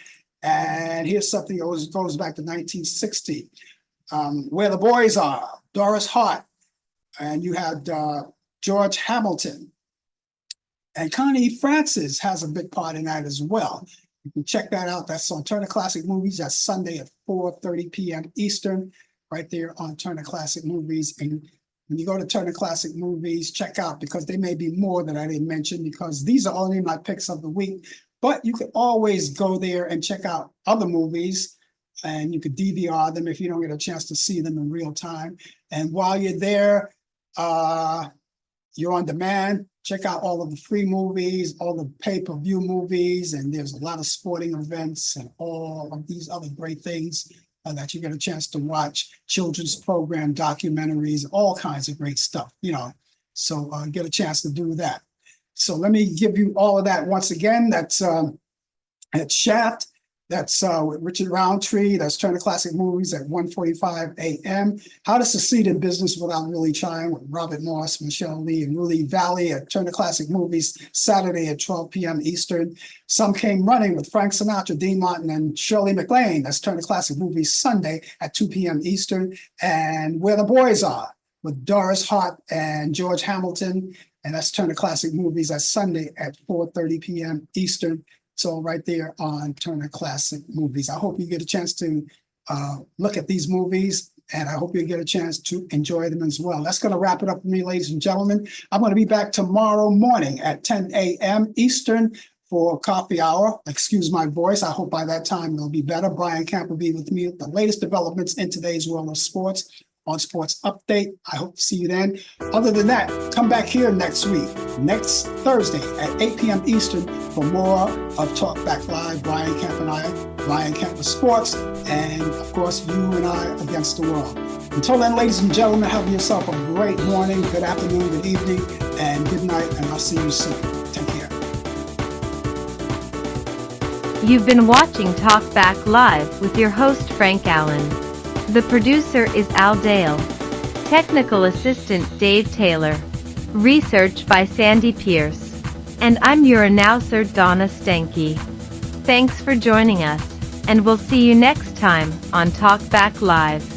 And here's something that goes back to 1960. Where the Boys Are, Doris Hart. And you had George Hamilton. And Connie Francis has a big part in that as well. You can check that out. That's on Turner Classic Movies. That's Sunday at 4:30 p.m. Eastern, right there on Turner Classic Movies. And when you go to Turner Classic Movies, check out, because there may be more that I didn't mention, because these are only my picks of the week. But you can always go there and check out other movies, and you could DVR them if you don't get a chance to see them in real time. And while you're there, you're on demand. Check out all of the free movies, all the pay-per-view movies, and there's a lot of sporting events and all of these other great things that you get a chance to watch. Children's program, documentaries, all kinds of great stuff, you know. So get a chance to do that. So let me give you all of that once again. That's Shaft. That's with Richard Roundtree. That's Turner Classic Movies at 1:45 a.m. How to Succeed in Business Without Really Trying with Robert Morse, Michelle Lee, and Rudy Valley at Turner Classic Movies, Saturday at 12 p.m. Eastern. Some Came Running with Frank Sinatra, Dean Martin, and Shirley MacLaine. That's Turner Classic Movies, Sunday at 2 p.m. Eastern. And Where the Boys Are with Doris Hart and George Hamilton. And that's Turner Classic Movies. That's Sunday at 4:30 p.m. Eastern. It's all right there on Turner Classic Movies. I hope you get a chance to look at these movies, and I hope you get a chance to enjoy them as well. That's going to wrap it up for me, ladies and gentlemen. I'm going to be back tomorrow morning at 10 a.m. Eastern for coffee hour. Excuse my voice. I hope by that time it'll be better. Brian Camp will be with me with the latest developments in today's world of sports on Sports Update. I hope to see you then. Other than that, come back here next week, next Thursday at 8 p.m. Eastern for more of Talk Back Live. Brian Camp and I, Brian Camp with Sports, and of course, you and I against the world. Until then, ladies and gentlemen, have yourself a great morning, good afternoon, good evening, and good night, and I'll see you soon. Take care. You've been watching Talk Back Live with your host Frank Allan. The producer is Al Dale. Technical assistant Dave Taylor. Research by Sandy Pierce. And I'm your announcer Donna Stenke. Thanks for joining us, and we'll see you next time on Talk Back Live.